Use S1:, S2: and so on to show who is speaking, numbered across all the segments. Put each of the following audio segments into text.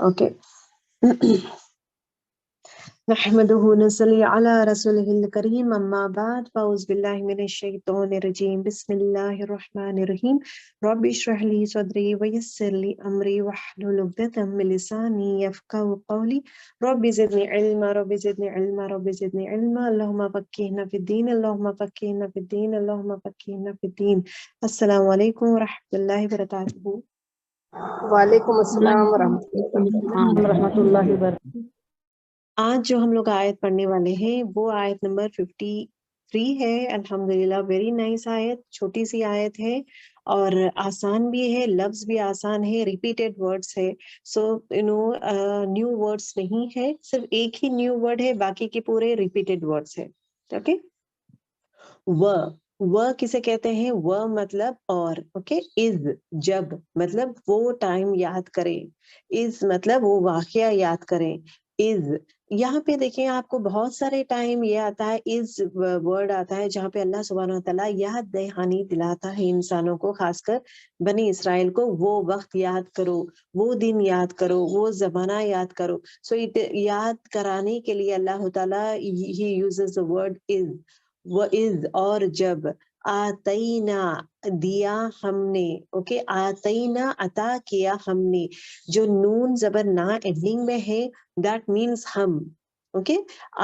S1: Okay نحمده نصلی علی رسولہ الکریم اما بعد فاعوذ باللہ من الشیطان الرجیم بسم اللہ الرحمن الرحیم رب اشرح لی صدری ویسر لی امری واحلل عقدۃ من لسانی یفقهوا قولی رب زدنی علما رب زدنی علما رب زدنی علما اللہم فقہنا فی الدین اللہم فقہنا فی الدین اللہم فقہنا فی الدین۔ السلام علیکم ورحمۃ اللہ وبرکاتہ۔
S2: وعلیکم السلام ورحمۃ اللہ
S3: ورحمۃ اللہ وبرکاتہ۔
S1: آج جو ہم لوگ آیت پڑھنے والے ہیں وہ آیت نمبر 53 ہے۔ الحمدللہ ویری نائس آیت، چھوٹی سی آیت ہے اور آسان بھی ہے، لفظ بھی آسان ہے، ریپیٹیڈ ورڈز ہے۔ سو نیو ورڈز نہیں ہے، صرف ایک ہی نیو ورڈ ہے، باقی کے پورے ریپیٹیڈ ورڈز ہے۔ اوکے، وہ کسے کہتے ہیں؟ وہ مطلب اور، اوکے، از جب مطلب وہ ٹائم یاد کرے، از مطلب وہ واقعہ یاد کریں۔ از یہاں پہ دیکھیں آپ کو بہت سارے ٹائم یہ آتا ہے، از ورڈ آتا ہے جہاں پہ اللہ سبحانہ وتعالیٰ یاد دہانی دلاتا ہے انسانوں کو، خاص کر بنی اسرائیل کو، وہ وقت یاد کرو، وہ دن یاد کرو، وہ زمانہ یاد کرو۔ سو یاد کرانے کے لیے اللہ تعالیٰ he uses the word is، وہ از اور جب، آتینا دیا ہم نے، اوکے، آتینا عطا کیا ہم نے، جو نون زبر نا اینڈنگ میں ہے دیٹ مینس ہم، اوکے،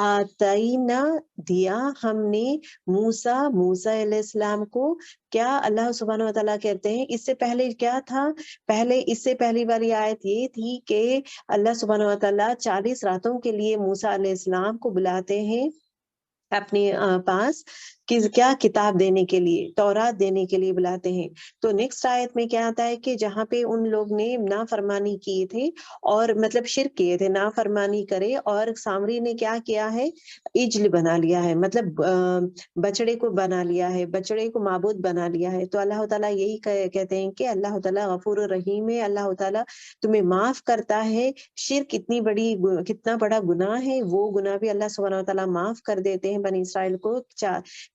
S1: آتینا دیا ہم نے موسیٰ علیہ السلام کو۔ کیا اللہ سبحانہ وتعالیٰ کہتے ہیں اس سے پہلے کیا تھا؟ پہلے اس سے پہلی والی آیت یہ تھی کہ اللہ سبحانہ وتعالیٰ 40 راتوں کے لیے موسیٰ علیہ السلام کو بلاتے ہیں اپنے پاس، کیا کتاب دینے کے لیے، تورات دینے کے لیے بلاتے ہیں۔ تو نیکسٹ آیت میں کیا آتا ہے کہ جہاں پہ ان لوگ نے نافرمانی کیے تھے اور مطلب شرک کیے تھے، نافرمانی کرے، اور سامری نے کیا کیا ہے؟ عجل بنا لیا ہے، مطلب بچڑے کو بنا لیا ہے، بچڑے کو معبود بنا لیا ہے۔ تو اللہ تعالیٰ یہی کہتے ہیں کہ اللہ تعالیٰ غفور الرحیم ہے، اللہ تعالیٰ تمہیں معاف کرتا ہے۔ شرک کتنا بڑا گناہ ہے، وہ گناہ بھی اللہ سبحانہ وتعالیٰ معاف کر دیتے ہیں بنی اسرائیل کو،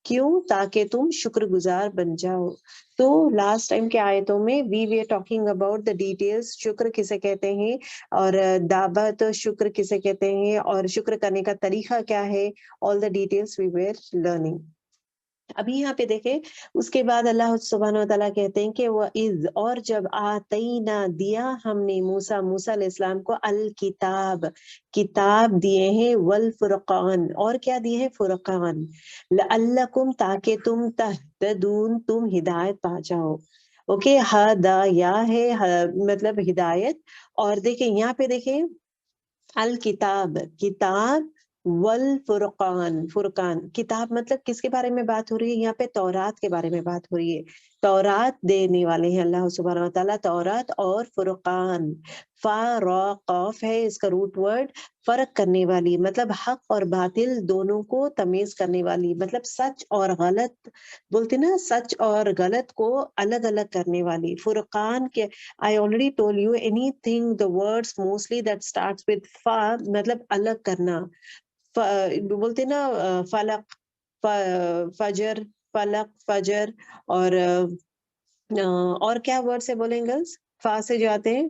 S1: کیوں؟ تاکہ تم شکر گزار بن جاؤ۔ تو لاسٹ ٹائم کے آیتوں میں we we talking about the details, شکر کسے کہتے ہیں اور دعوت شکر کسے کہتے ہیں اور شکر کرنے کا طریقہ کیا ہے، آل the details we Veer learning. ابھی یہاں پہ دیکھیں اس کے بعد اللہ سبحانہ وتعالیٰ کہتے ہیں کہ وہ از اور جب، آتینا دیا ہم نے موسیٰ علیہ السلام کو، الکتاب کتاب دیے ہیں، والفرقان اور کیا دیے ہیں؟ فرقان، لعلکم تاکہ تم تہتدون تم ہدایت پا جاؤ۔ اوکے، ہدایا ہے مطلب ہدایت، اور دیکھیں یہاں پہ دیکھیں الکتاب کتاب، والفرقان فرقان، کتاب مطلب کس کے بارے میں بات ہو رہی ہے؟ یہاں پہ تورات کے بارے میں بات ہو رہی ہے، تورات دینے والے ہیں اللہ سبحانہ وتعالیٰ، تورات اور فرقان۔ فاراقاف ہے اس کا روٹ ورڈ، فرق کرنے والی، مطلب حق اور باطل دونوں کو تمیز کرنے والی، مطلب سچ اور غلط بولتے نا، سچ اور غلط کو الگ الگ کرنے والی۔ فرقان کے I already told you anything the words mostly that starts with fa مطلب الگ کرنا، بولتے نا فلق، فجر، فلق، فجر، اور کیا ورڈ سے بولیں گرلز فا سے جو آتے ہیں؟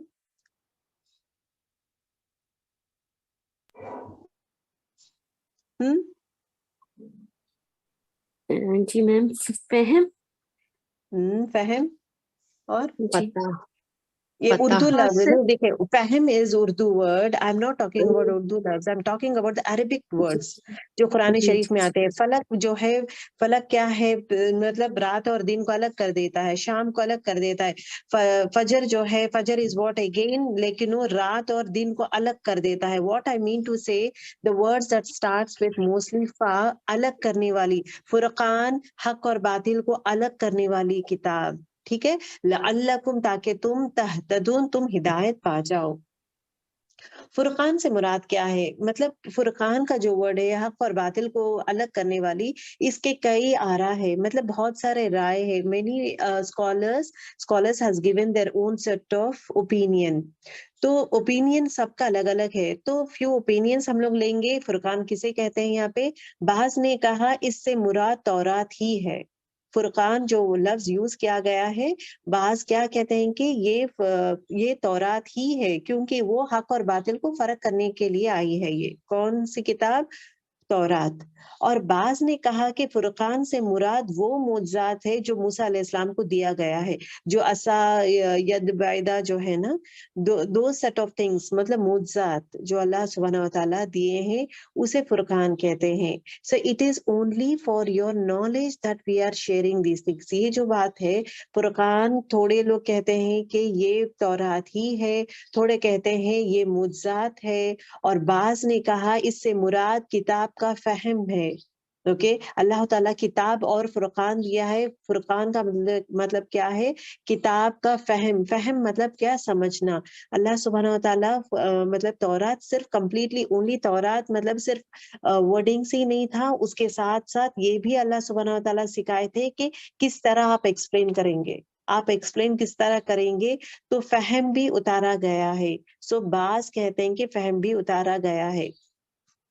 S3: جی میم، فہم،
S1: فہم اور
S3: جی
S1: یہ
S3: پتہ،
S1: اردو لفظ ہے۔ دیکھیں فہم is Urdu word, I am not talking about Urdu لفظ، I am talking about Arabic words جو قرآن شریف میں آتے ہیں۔ فلک جو ہے، فلک کیا ہے؟ مطلب رات اور دن کو الگ کر دیتا ہے، شام کو الگ کر دیتا ہے۔ فجر جو ہے، فجر از واٹ اگین، لیکن وہ رات اور دن کو الگ کر دیتا ہے۔ واٹ آئی مین ٹو سے، the words that starts with mostly فا، الگ کرنے والی، فرقان حق اور باطل کو الگ کرنے والی کتاب، ٹھیک ہے، لعلکم تاکہ تم تہتدون تم ہدایت پا جاؤ۔ فرقان سے مراد کیا ہے؟ مطلب فرقان کا جو ورڈ ہے، حق اور باطل کو الگ کرنے والی، اس کے کئی آرا ہے، مطلب بہت سارے رائے ہیں۔ many scholars has given their own set of opinion، تو اوپینین سب کا الگ الگ ہے۔ تو فیو اوپینینس ہم لوگ لیں گے۔ فرقان کسے کہتے ہیں یہاں پہ؟ بعض نے کہا اس سے مراد تورات ہی ہے، فرقان جو لفظ یوز کیا گیا ہے، بعض کیا کہتے ہیں کہ یہ تورات ہی ہے، کیونکہ وہ حق اور باطل کو فرق کرنے کے لیے آئی ہے۔ یہ کون سی کتاب؟ تورات۔ اور بعض نے کہا کہ فرقان سے مراد وہ معجزات ہے جو موسیٰ علیہ السلام کو دیا گیا ہے، جو عصا، ید بیضا جو ہے نا، دو سیٹ آف تھنگس، مطلب معجزات جو اللہ سبحانہ و تعالیٰ دیے ہیں، اسے فرقان کہتے ہیں۔ So it is only for your knowledge that we are sharing these things. یہ جو بات ہے فرقان، تھوڑے لوگ کہتے ہیں کہ یہ تورات ہی ہے، تھوڑے کہتے ہیں یہ معجزات ہے، اور بعض نے کہا اس سے مراد کتاب کا فہم ہے۔ اوکے، اللہ تعالیٰ کتاب اور فرقان دیا ہے۔ فرقان کا مطلب کیا ہے؟ کتاب کا فہم۔ فہم مطلب کیا؟ سمجھنا۔ اللہ سبحانہ و تعالیٰ مطلب تورات صرف کمپلیٹلی اونلی تورات مطلب صرف ورڈنگ سے ہی نہیں تھا، اس کے ساتھ ساتھ یہ بھی اللہ سبحانہ و تعالیٰ سکھائے تھے کہ کس طرح آپ ایکسپلین کریں گے، آپ ایکسپلین کس طرح کریں گے، تو فہم بھی اتارا گیا ہے۔ سو بعض کہتے ہیں کہ فہم بھی اتارا گیا ہے۔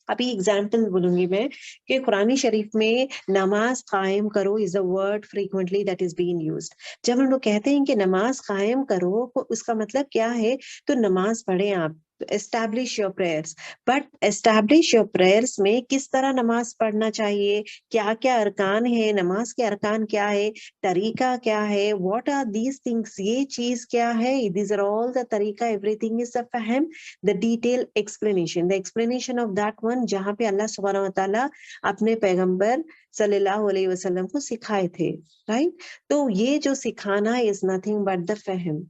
S1: ابھی اگزامپل بولوں گی میں کہ قرآن شریف میں نماز قائم کرو is a word frequently that is been used. جب ہم لوگ کہتے ہیں کہ نماز قائم کرو، تو اس کا مطلب کیا ہے؟ تو نماز پڑھیں آپ، establish your prayers. But establish your prayers میں کس طرح نماز پڑھنا چاہیے، کیا کیا ارکان ہے، نماز کے ارکان کیا ہے، طریقہ کیا ہے، واٹ آر دیز تھنگس، یہ چیز کیا ہے، دیز آر آل دا طریقہ، ایوری تھنگ از دا فہم، the detailed explanation, the explanation of that one، جہاں پہ اللہ سبحانہ و تعالیٰ اپنے پیغمبر صلی اللہ علیہ وسلم کو سکھائے تھے، رائٹ؟ تو یہ جو سکھانا is nothing but the فہم۔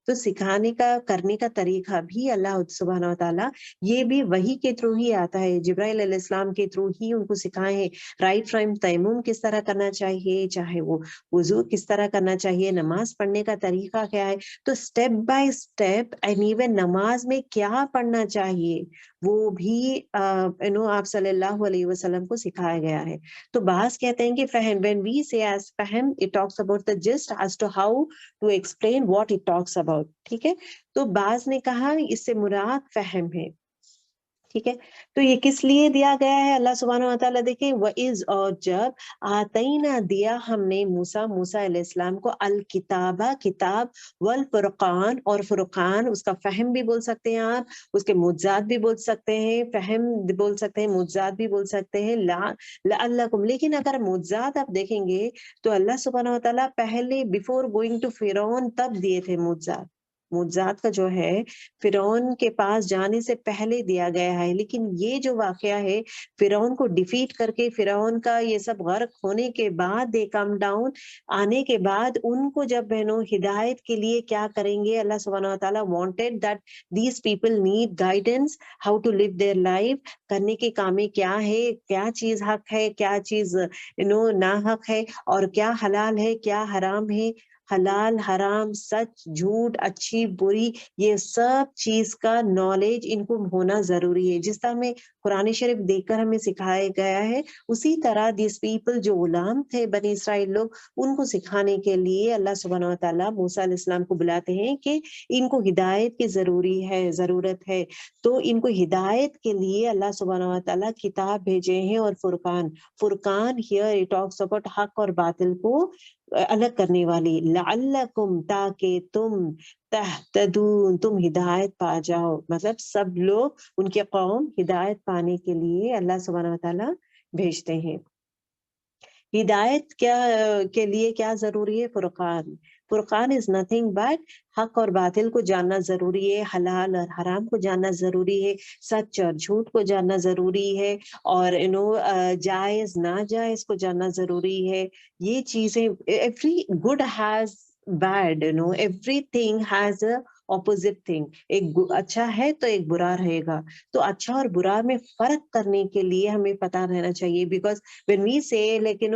S1: تو سکھانے کا، کرنے کا طریقہ بھی اللہ سبحانہ و تعالیٰ یہ بھی وحی کے تھرو ہی آتا ہے، جبرائیل علیہ السلام کے تھرو ہی ان کو سکھائے ہیں۔ رائٹ فرام تیمم کس طرح کرنا چاہیے، چاہے وہ وضو کس طرح کرنا چاہیے، نماز پڑھنے کا طریقہ کیا ہے، تو step by step, and even نماز میں کیا پڑھنا چاہیے وہ بھی آپ صلی اللہ علیہ وسلم کو سکھایا گیا ہے۔ تو بعض کہتے ہیں کہ فہم، when we say as فہم، it talks about the gist as to how to explain what it talks about، ٹھیک ہے؟ تو بعض نے کہا اس سے مراد فہم ہے، ٹھیک ہے؟ تو یہ کس لیے دیا گیا ہے؟ اللہ سبحانہ و تعالیٰ دیکھیں، وَإِذْ، اور جب، آتَيْنَا دیا ہم نے موسیٰ علیہ السلام کو، الکتابہ کتاب، والفرقان اور فرقان، اس کا فہم بھی بول سکتے ہیں آپ، اس کے معجزات بھی بول سکتے ہیں، فہم بول سکتے ہیں، معجزات بھی بول سکتے ہیں، لعلکم۔ لیکن اگر معجزات آپ دیکھیں گے تو اللہ سبحانہ و تعالیٰ پہلے بیفور گوئنگ ٹو فرعون تب دیے تھے معجزات۔ معجزات کا جو ہے فرعون کے پاس جانے سے پہلے دیا گیا ہے، لیکن یہ جو واقعہ ہے فرعون کو ڈیفیٹ کر کے، فرعون کا یہ سب غرق ہونے کے بعد، دے کم ڈاؤن آنے کے بعد، ان کو جب بہنوں ہدایت کے لیے کیا کریں گے، اللہ سبحانہ و تعالیٰ wanted that these people need guidance how to live their life, کرنے کے کام کیا ہے، کیا چیز حق ہے، کیا چیز نا حق ہے، اور کیا حلال ہے، کیا حرام ہے، حلال حرام، سچ جھوٹ، اچھی بری، یہ سب چیز کا نالج ان کو ہونا ضروری ہے۔ جس طرح میں قرآن شریف دیکھ کر ہمیں سکھایا گیا ہے، اسی طرح دیس پیپل جو غلام تھے بنی اسرائیل لوگ، ان کو سکھانے کے لیے اللہ سبحانہ و تعالیٰ موسیٰ علیہ السلام کو بلاتے ہیں کہ ان کو ہدایت کی ضرورت ہے۔ تو ان کو ہدایت کے لیے اللہ سبحانہ و تعالیٰ کتاب بھیجے ہیں، اور فرقان ہیئر اٹ ٹاکس اباؤٹ حق اور باطل کو الگ کرنے والی، لعلکم، تاکہ تم، تہتدون، تم ہدایت پا جاؤ، مطلب سب لوگ، ان کے قوم ہدایت پانے کے لیے اللہ سبحانہ و تعالیٰ بھیجتے ہیں۔ ہدایت کے لیے کیا ضروری ہے؟ فرقان از نتھنگ بٹ حق اور باطل کو جاننا ضروری ہے، حلال اور حرام کو جاننا ضروری ہے، سچ اور جھوٹ کو جاننا ضروری ہے، اور جائز ناجائز کو جاننا ضروری ہے۔ یہ چیزیں، every good has bad, everything has a opposite thing, ایک اچھا ہے تو ایک برا رہے گا۔ تو اچھا اور برا میں فرق کرنے کے لیے ہمیں پتہ رہنا چاہیے، بیکاز when we say لیکن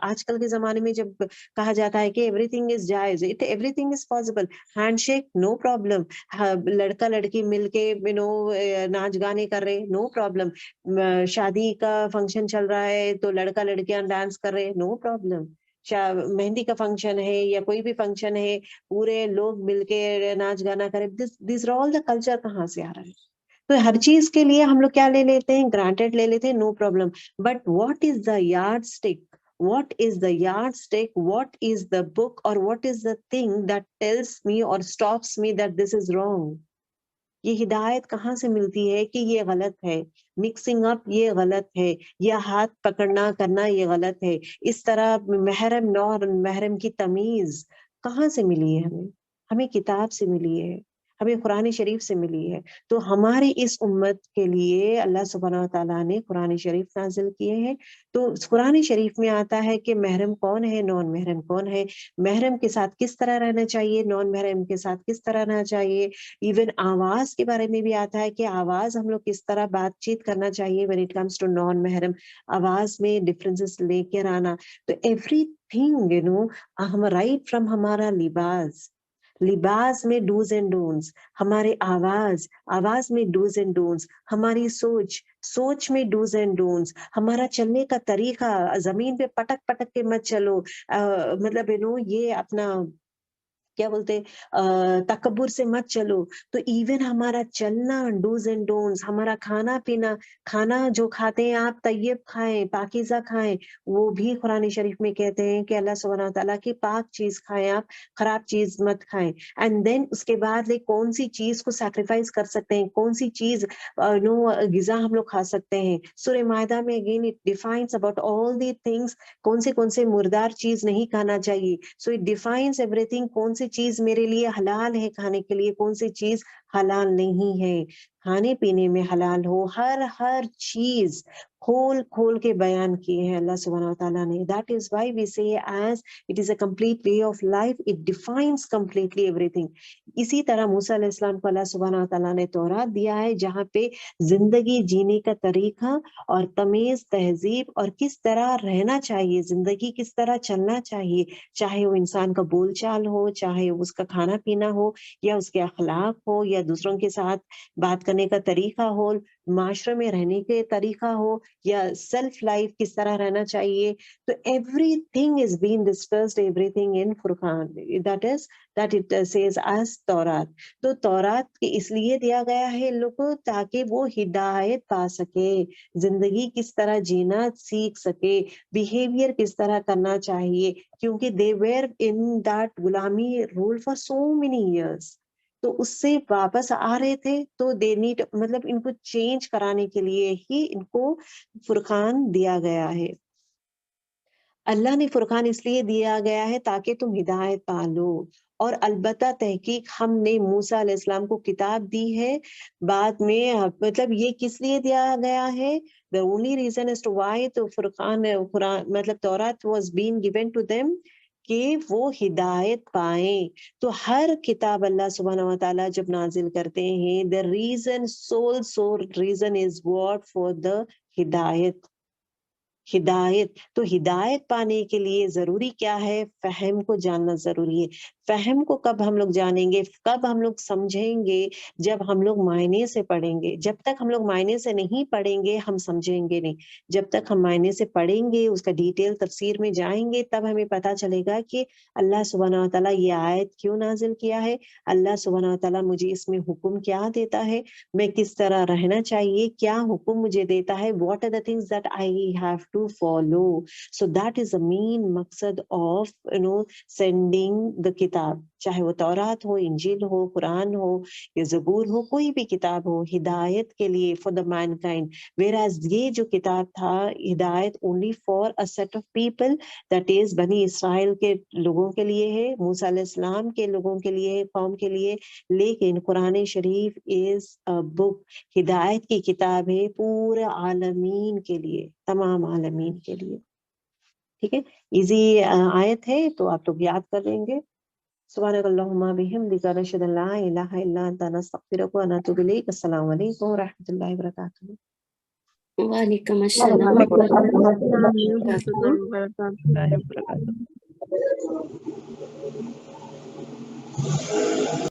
S1: آج کل کے زمانے میں جب کہا جاتا ہے کہ ایوری تھنگ از جائز، every thing is possible, hand shake no problem, لڑکا لڑکی مل کے ناچ گانے کر رہے نو پرابلم، شادی کا فنکشن چل رہا ہے تو لڑکا لڑکیاں ڈانس کر رہے نو پرابلم، مہندی کا فنکشن ہے یا کوئی بھی فنکشن ہے، پورے لوگ مل کے ناچ گانا کرے، these are all the culture کہاں سے آ رہا ہے؟ تو ہر چیز کے لیے ہم لوگ کیا لے لیتے ہیں؟ گرانٹیڈ لے لیتے ہیں، no problem, but what is the yardstick what is the yardstick, what is the book, or what is the thing that tells me or stops me that this is wrong. یہ ہدایت کہاں سے ملتی ہے کہ یہ غلط ہے، مکسنگ اپ یہ غلط ہے، یا ہاتھ پکڑنا کرنا یہ غلط ہے، اس طرح محرم نور محرم کی تمیز کہاں سے ملی ہے؟ ہمیں کتاب سے ملی ہے، ہمیں قرآن شریف سے ملی ہے. تو ہماری اس امت کے لیے اللہ سبحانہ وتعالیٰ نے قرآن شریف نازل کیے ہیں. تو قرآن شریف میں آتا ہے کہ محرم کون ہے، نان محرم کون ہے، محرم کے ساتھ کس طرح رہنا چاہیے، نان محرم کے ساتھ کس طرح رہنا چاہیے. ایون آواز کے بارے میں بھی آتا ہے کہ آواز ہم لوگ کس طرح بات چیت کرنا چاہیے when it comes to naan محرم، آواز میں ڈفرینسز لے کر آنا. تو ایوری تھنگ ہم رائٹ فرام ہمارا لباس میں ڈوز اینڈ ڈونٹس، ہمارے آواز میں ڈوز اینڈ ڈونٹس، ہماری سوچ میں ڈوز اینڈ ڈونٹس، ہمارا چلنے کا طریقہ، زمین پہ پٹک پٹک کے مت چلو، مطلب یہ اپنا کیا بولتے تکبر سے مت چلو. تو ایون ہمارا چلنا ڈوز اینڈ ڈونٹس، ہمارا کھانا پینا، کھانا جو کھاتے ہیں آپ طیب کھائیں، پاکیزہ کھائیں، وہ بھی قرآن شریف میں کہتے ہیں کہ اللہ سبحانہ وتعالیٰ کی پاک چیز کھائیں، آپ خراب چیز مت کھائیں. اینڈ دین اس کے بعد کون سی چیز کو سیکریفائس کر سکتے ہیں، کون سی چیز غذا ہم لوگ کھا سکتے ہیں. سورہ مائدہ میں again it defines about all the things, کون سے مردار چیز نہیں کھانا چاہیے. So it defines every thing, کون سی چیز میرے لیے حلال ہے کھانے کے لیے، کون سی چیز حلال نہیں ہے. کھانے پینے میں حلال ہو، ہر چیز کھول کے بیان کی ہے اللہ سبحانہ وتعالیٰ نے. That is why we say as it is a complete way of life, it defines completely everything. اسی طرح موسیٰ علیہ السلام کو اللہ سبحانہ وتعالیٰ نے تورات دیا ہے، جہاں پہ زندگی جینے کا طریقہ اور تمیز، تہذیب اور کس طرح رہنا چاہیے، زندگی کس طرح چلنا چاہیے، چاہے وہ انسان کا بول چال ہو، چاہے اس کا کھانا پینا ہو، یا اس کے اخلاق ہو، یا دوسروں کے ساتھ بات کرنے کا طریقہ ہو، معاشرے میں رہنے کے طریقہ ہو، یا سیلف لائف کس طرح رہنا چاہیے. تو every thing is been discussed, every thing in Furqan, that it says as تورات. تو تورات اس لیے دیا گیا ہے لوگوں کو تاکہ وہ ہدایت پا سکے، زندگی کس طرح جینا سیکھ سکے، بیہیویئر کس طرح کرنا چاہیے، کیونکہ they were in that غلامی rule for so many years. تو اس سے واپس آ رہے تھے، تو دے نیڈ، مطلب ان کو چینج کرانے کے لیے ہی ان کو فرقان دیا گیا ہے. اللہ نے فرقان اس لیے دیا گیا ہے تاکہ تم ہدایت پا لو. اور البتہ تحقیق ہم نے موسیٰ علیہ السلام کو کتاب دی ہے بعد میں، مطلب یہ کس لیے دیا گیا ہے، the only reason as to why تو فرقان مطلب تورات was being given to them کہ وہ ہدایت پائیں. تو ہر کتاب اللہ سبحانہ وتعالیٰ جب نازل کرتے ہیں the reason sole reason is what for the ہدایت. تو ہدایت پانے کے لیے ضروری کیا ہے، فہم کو جاننا ضروری ہے. فہم کو کب ہم لوگ جانیں گے، کب ہم لوگ سمجھیں گے، جب ہم لوگ معنی سے پڑھیں گے. جب تک ہم لوگ معنی سے نہیں پڑھیں گے ہم سمجھیں گے نہیں. جب تک ہم معنی سے پڑھیں گے، اس کا ڈیٹیل تفسیر میں جائیں گے، تب ہمیں پتہ چلے گا کہ اللہ سبحانہ وتعالیٰ یہ آیت کیوں نازل کیا ہے، اللہ سبحانہ وتعالیٰ مجھے اس میں حکم کیا دیتا ہے، میں کس طرح رہنا چاہیے، کیا حکم مجھے دیتا ہے، what are the things that I have to follow. So that is the main مقصد of sending the کتاب، چاہے وہ تورات ہو، انجیل ہو، قرآن ہو یا زبور ہو، کوئی بھی کتاب ہو، ہدایت کے لیے for the mankind. Whereas یہ جو کتاب تھا ہدایت only for a set of people, that is بنی اسرائیل کے لوگوں کے لیے ہے، موسیٰ علیہ السلام کے لوگوں کے لیے، قوم کے لیے. لیکن قرآن شریف is a book، ہدایت کی کتاب ہے پورے عالمین کے لیے، تمام عالمین کے لیے. ٹھیک ہے، ایزی آیت ہے تو آپ لوگ یاد کر لیں گے. سبحانک اللہم بحمدک نشہد ان لا الہ الا انت نستغفرک ونتوب الیک. السلام علیکم ورحمۃ اللہ وبرکاتہ.
S3: وعلیکم السلام ورحمۃ اللہ وبرکاتہ.
S2: وبرکاتہ.